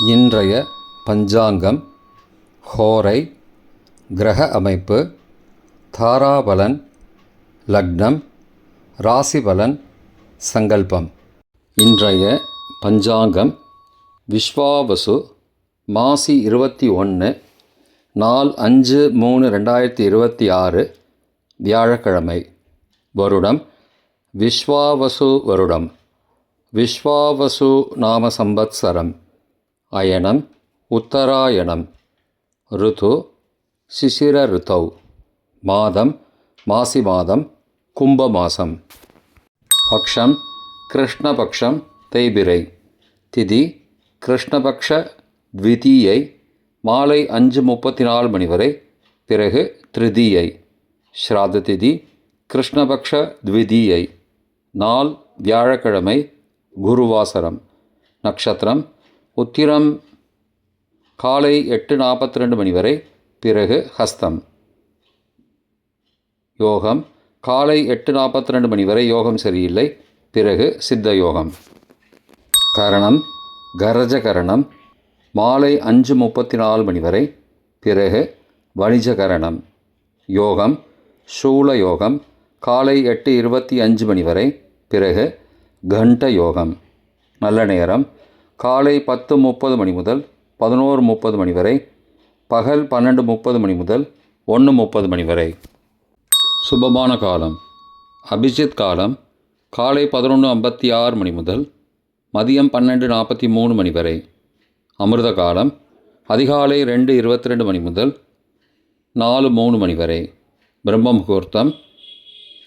இன்றைய பஞ்சாங்கம், ஹோரை, கிரக அமைப்பு, தாராபலன், லக்னம், ராசிபலன், சங்கல்பம். இன்றைய பஞ்சாங்கம் விஸ்வாவசு, மாசி 21, நாள் 5/3/2026, வியாழக்கிழமை. வருடம் விஸ்வாவசு வருடம். விஸ்வாவசு நாம சம்பத்சரம். அயனம் உத்தராயணம். ருது சிசிர ருதௌ. மாதம் மாசி மாதம், கும்ப மாசம். பக்ஷம் கிருஷ்ணபக்ஷம், தேய்பிரை. திதி கிருஷ்ணபக்ஷ த்விதீயை, மாலை 5:34 மணி வரை, பிறகு திருதீயை. ஸ்ராத்த திதி கிருஷ்ணபக்ஷ த்விதீயை. நாள் வியாழக்கிழமை, குருவாசரம். நட்சத்திரம் உத்திரம், காலை 8:42 மணி வரை, பிறகு ஹஸ்தம். யோகம் காலை 8:42 மணி வரை யோகம் சரியில்லை, பிறகு சித்த யோகம். கரணம் கரஜ கரணம், மாலை 5:34 மணி வரை, பிறகு வணிஜ கரணம். யோகம் சூல யோகம், காலை 8:25 மணி வரை, பிறகு கண்ட யோகம். நல்ல நேரம் காலை 10:30 மணி முதல் 11:30 மணி வரை, பகல் 12:30 மணி முதல் 1:30 மணி வரை. சுபமான காலம் அபிஜித் காலம், காலை 11:56 மணி முதல் மதியம் 12:43 மணி வரை. அமிர்த காலம் அதிகாலை 2:22 மணி முதல் 4:03 மணி வரை. பிரம்ம முகூர்த்தம்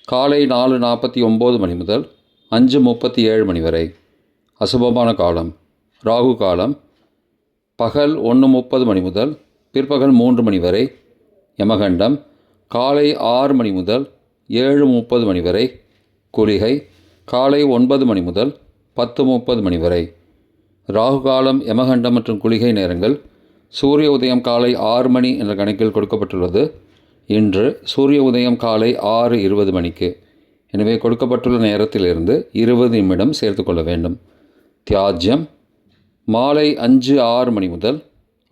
காலை 4:49 மணி முதல் 5:37 மணி வரை. அசுபமான காலம் ராகு காலம், பகல் 1:30 மணி முதல் பிற்பகல் 3 மணி வரை. யமகண்டம் காலை 6 மணி முதல் 7:30 மணி வரை. குளிகை காலை 9 மணி முதல் 10:30 மணி வரை. ராகு காலம், யமகண்டம் மற்றும் குளிகை நேரங்கள் சூரிய உதயம் காலை 6 மணி என்ற கணக்கில் கொடுக்கப்பட்டுள்ளது. இன்று சூரிய உதயம் காலை 6:20 மணிக்கு. எனவே கொடுக்கப்பட்டுள்ள நேரத்திலிருந்து 20 நிமிடம் சேர்த்து கொள்ள வேண்டும். தியாஜ்யம் மாலை 5:06 மணி முதல்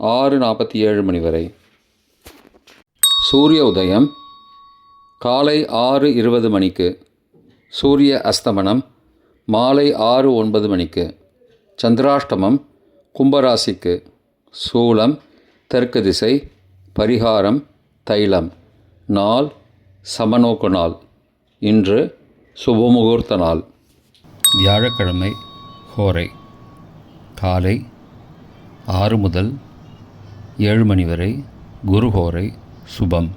6:47 மணி வரை. சூரிய உதயம் காலை 6:20 மணிக்கு. சூரிய அஸ்தமனம் மாலை 6:09 மணிக்கு. சந்திராஷ்டமம் கும்பராசிக்கு. சூலம் தெற்கு திசை. பரிகாரம் தைலம். நாள் சமநோக்கு நாள். இன்று சுபமுகூர்த்த நாள். வியாழக்கிழமை. ஹோரை காலை 6 முதல் 7 மணி வரை குரு ஹோரை சுபம்.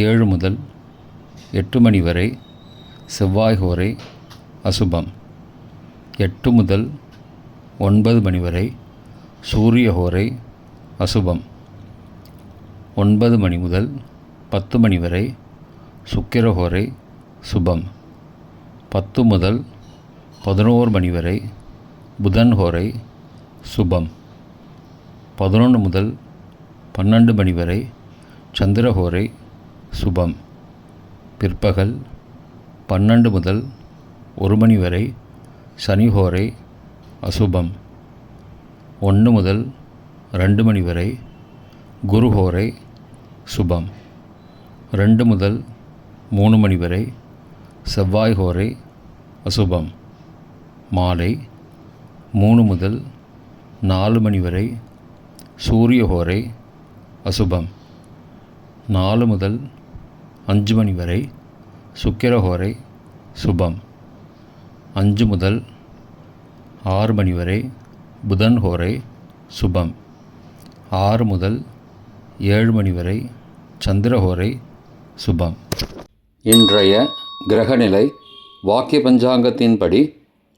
7 முதல் 8 மணி வரை செவ்வாய் ஹோரை அசுபம். 8 முதல் 9 மணி வரை சூரிய ஹோரை அசுபம். 9 மணி முதல் 10 மணி வரை சுக்கிர ஹோரை சுபம். 10 முதல் 11 மணி வரை புதன் ஹோரை சுபம். 11 முதல் 12 மணி வரை சந்திர ஹோரை சுபம். பிற்பகல் 12 முதல் 1 மணி வரை சனி ஹோரை அசுபம். 1 முதல் 2 மணி வரை குரு ஹோரை சுபம். 2 முதல் 3 மணி வரை செவ்வாய் ஹோரை அசுபம். மாலை 3 முதல் 4 மணி வரை சூரிய ஹோரை அசுபம். 4 முதல் 5 மணி வரை சுக்கிர ஹோரை சுபம். 5 முதல் 6 மணி வரை புதன் ஹோரை சுபம். 6 முதல் 7 மணி வரை சந்திர ஹோரை சுபம். இன்றைய கிரகநிலை வாக்கிய பஞ்சாங்கத்தின்படி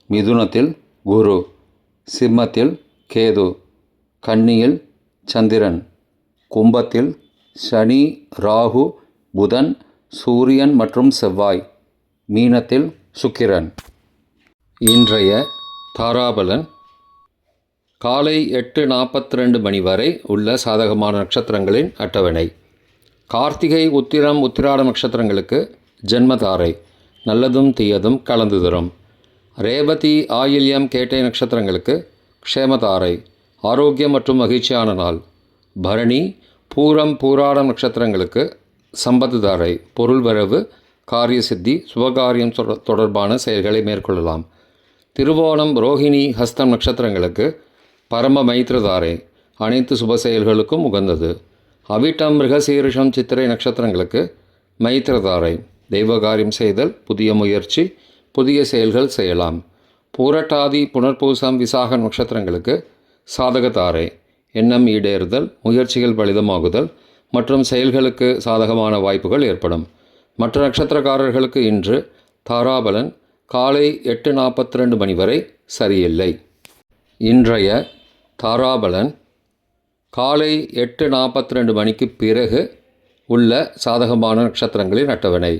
மிதுனத்தில் குரு, சிம்மத்தில் கேது, கன்னியில் சந்திரன், கும்பத்தில் சனி, ராகு, புதன், சூரியன் மற்றும் செவ்வாய், மீனத்தில் சுக்கிரன். இன்றைய தாராபலன் காலை 8:42 மணி வரை உள்ள சாதகமான நட்சத்திரங்களின் அட்டவணை. கார்த்திகை, உத்திரம், உத்திராட நட்சத்திரங்களுக்கு ஜென்மதாரை, நல்லதும் தீயதும் கலந்து தரும். ரேவதி, ஆயில்யம், கேட்டை நட்சத்திரங்களுக்கு க்ஷேமதாரை, ஆரோக்கியம் மற்றும் மகிழ்ச்சியான நாள். பரணி, பூரம், பூராடம் நட்சத்திரங்களுக்கு சம்பத்துதாரை, பொருள் வரவு, காரிய சித்தி, சுபகாரியம் தொடர்பான செயல்களை மேற்கொள்ளலாம். திருவோணம், ரோஹிணி, ஹஸ்தம் நட்சத்திரங்களுக்கு பரம மைத்திரதாரை, அனைத்து சுப செயல்களுக்கும் உகந்தது. அவிட்டம், மிருகசீரிஷம், சித்திரை நட்சத்திரங்களுக்கு மைத்திரதாரை, தெய்வகாரியம் செய்தல், புதிய முயற்சி, புதிய செயல்கள் செய்யலாம். பூரட்டாதி, புனர்பூசம், விசாக நட்சத்திரங்களுக்கு சாதகதாரை, எண்ணம் ஈடேறுதல், முயற்சிகள் பலிதமாகுதல் மற்றும் செயல்களுக்கு சாதகமான வாய்ப்புகள் ஏற்படும். மற்ற நட்சத்திரக்காரர்களுக்கு இன்று தாராபலன் காலை 8:42 மணி வரை சரியில்லை. இன்றைய தாராபலன் காலை 8:42 மணிக்கு பிறகு உள்ள சாதகமான நட்சத்திரங்களின் அட்டவணை.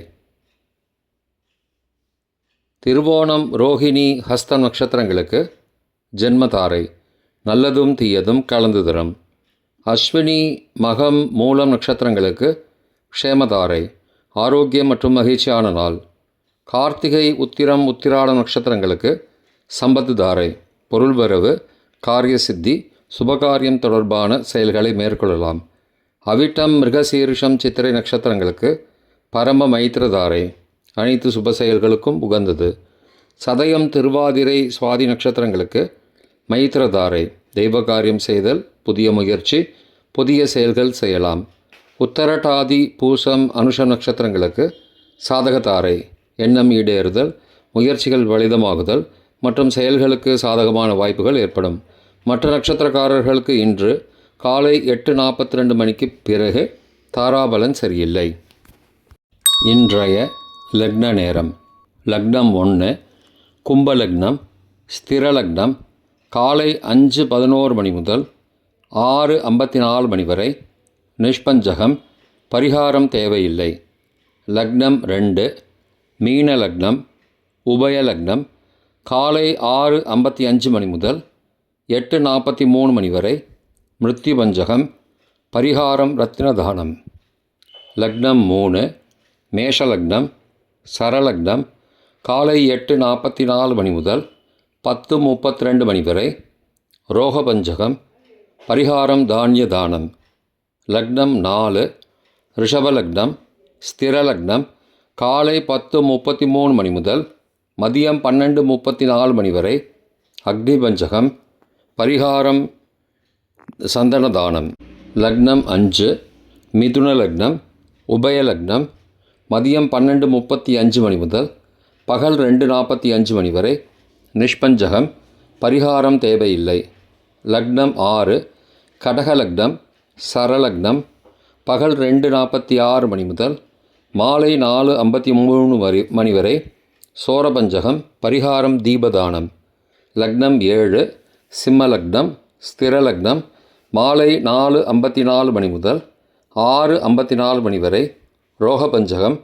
திருவோணம், ரோஹிணி, ஹஸ்தம் நட்சத்திரங்களுக்கு ஜென்மதாரை, நல்லதும் தீயதும் கலந்து தரும். அஸ்வினி, மகம், மூலம் நட்சத்திரங்களுக்கு க்ஷேமதாரை, ஆரோக்கியம் மற்றும் மகிழ்ச்சியான நாள். கார்த்திகை, உத்திரம், உத்திராடம் நட்சத்திரங்களுக்கு சம்பத்துதாரை, பொருள் வரவு, காரிய சித்தி, சுபகாரியம் தொடர்பான செயல்களை மேற்கொள்ளலாம். அவிட்டம், மிருகசீரிஷம், சித்திரை நட்சத்திரங்களுக்கு பரம மைத்திரதாரை, அனைத்து சுப செயல்களுக்கும் உகந்தது. சதயம், திருவாதிரை, சுவாதி நட்சத்திரங்களுக்கு மைத்திரதாரை, தெய்வகாரியம் செய்தல், புதிய முயற்சி, புதிய செயல்கள் செய்யலாம். உத்தரட்டாதி, பூசம், அனுஷம் நட்சத்திரங்களுக்கு சாதகதாரை, எண்ணம் ஈடேறுதல், முயற்சிகள் பலிதமாகுதல் மற்றும் செயல்களுக்கு சாதகமான வாய்ப்புகள் ஏற்படும். மற்ற நட்சத்திரக்காரர்களுக்கு இன்று காலை 8:42 மணிக்கு பிறகு தாராபலன் சரியில்லை. இன்றைய லக்ன நேரம். லக்னம் 1 கும்ப லக்னம், ஸ்திர லக்னம் காலை 5:11 மணி முதல் 6:54 மணி வரை, நிஷ்பஞ்சகம், பரிகாரம் தேவையில்லை. லக்னம் 2 மீன லக்னம், உபய லக்னம் காலை 6:55 மணி முதல் 8:43 மணி வரை, மிருத்யுபஞ்சகம், பரிகாரம் ரத்னதானம். லக்னம் 3 மேஷ லக்னம், சரலக்னம் காலை 8:44 மணி முதல் 10:32 மணி வரை, ரோகபஞ்சகம், பரிகாரம் தானிய தானம். லக்னம் 4 ரிஷபலக்னம், ஸ்திர லக்னம் காலை 10:33 மணி முதல் மதியம் 12:34 மணி வரை, அக்னிபஞ்சகம், பரிகாரம் சந்தனதானம். லக்னம் 5 மிதுன லக்னம், உபய லக்னம் மதியம் 12:35 மணி முதல் பகல் 2:45 மணி வரை, நிஷ்பஞ்சகம், பரிகாரம் தேவையில்லை. லக்னம் 6 கடக லக்னம், சரலக்னம் பகல் 2:46 மணி முதல் மாலை 4:53 மணி வரை, சோரபஞ்சகம், பரிகாரம் தீபதானம். லக்னம் 7 சிம்ம லக்னம், ஸ்திர லக்னம் மாலை 4:54 மணி முதல் 6:54 மணி வரை, ரோகபஞ்சகம்,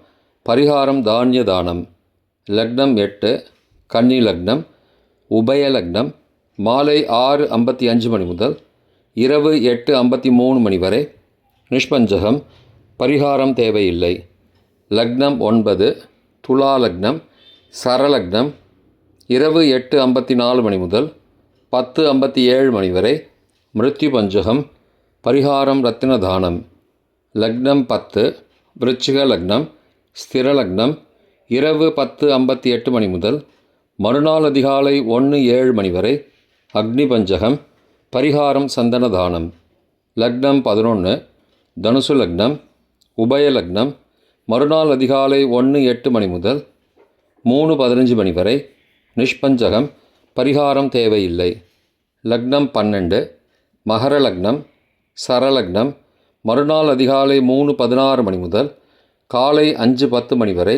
பரிகாரம் தானிய தானம். லக்னம் 8 கன்னி லக்னம், உபய லக்னம் மாலை 6:55 மணி முதல் இரவு 8:53 மணி வரை, நிஷ்பஞ்சகம், பரிகாரம் தேவையில்லை. லக்னம் 9 துலா லக்னம், சரலக்னம் இரவு 8:54 மணி முதல் 10:57 மணி வரை, மிருத்யுபஞ்சகம், பரிகாரம் ரத்தினதானம். லக்னம் 10 விருச்சிக லக்னம், ஸ்திர லக்னம் இரவு 10:58 மணி முதல் மறுநாள் அதிகாலை 1:07 மணி வரை, அக்னிபஞ்சகம், பரிகாரம் சந்தனதானம். லக்னம் 11 தனுசு லக்னம், உபய லக்னம் மறுநாள் அதிகாலை 1:08 மணி முதல் 3:15 மணி வரை, நிஷ்பஞ்சகம், பரிகாரம் தேவையில்லை. லக்னம் 12 மகர லக்னம், சரலக்னம் மறுநாள் அதிகாலை 3:16 மணி முதல் காலை 5:10 மணி வரை,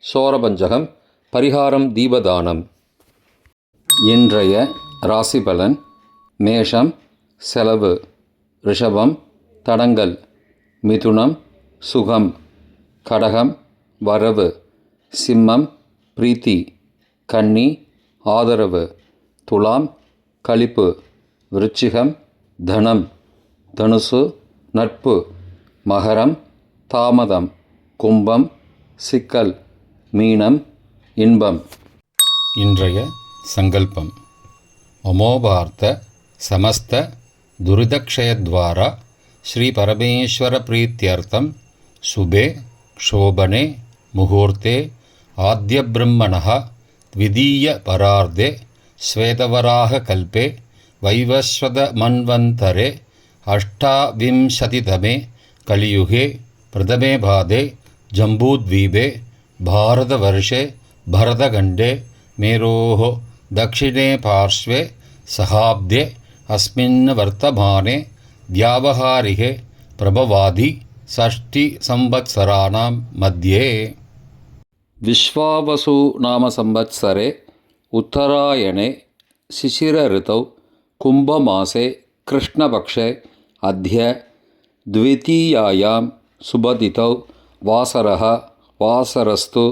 சோரபஞ்சகம், பரிகாரம் தீபதானம். இன்றைய ராசிபலன். மேஷம் செலவு, ரிஷபம் தடங்கல், மிதுனம் சுகம், கடகம் வரவு, சிம்மம் பிரீத்தி, கன்னி ஆதரவு, துலாம் களிப்பு, விருச்சிகம் தனம், தனுசு நட்பு, மகரம் தாமதம், கும்பம் சிக்கல், மீனம் இன்பம். இன்றைய சங்கல்பம். அமோபார்த்த சமஸ்த दुरितक्षयद्वारा श्रीपरमेश्वरप्रीत्यर्थं शुभे शोभने मुहूर्ते आद्यब्रह्मणः द्वितीयपरार्धे श्वेतवराहकल्पे वैवस्वतमन्वन्तरे अष्टाविंशतितमे कलियुगे प्रथमे पादे जम्बूद्वीपे भारतवर्षे भरतखण्डे मेरोः दक्षिणे पार्श्वे सहाब्दे अस्मिन् वर्तमाने व्यावहारिके प्रभवादि षष्टिसंवत्सराणां मध्ये विश्वावसु नाम संवत्सरे उत्तरायणे शिशिरऋतौ कुम्भमासे कृष्णपक्षे अद्य द्वितीयायां शुभतिथौ वासरः वासरस्तु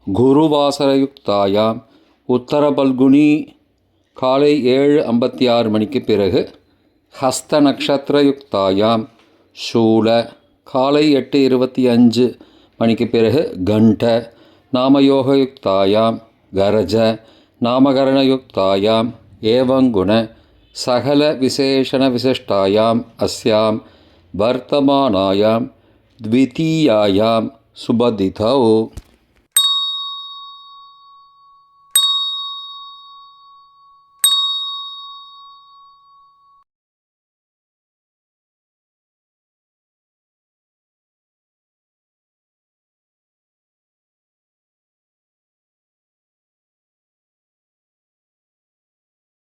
குருவாசரயுக்தாயாம் உத்தரபல்குனி காலை 7:56 மணிக்கு பிறகு ஹஸ்த நக்ஷத்திரயுக்தாயாம் சூல காலை 8:25 மணிக்கு பிறகு கண்ட நாமயோகயுக்தாயாம் கரஜ நாமகரணயுக்தாயாம் ஏவங்குண சகல விசேஷண விசிஷ்டாயாம் அஸ்யாம் வர்த்தமானாயாம் த்விதீயாயாம் சுபதிதௌ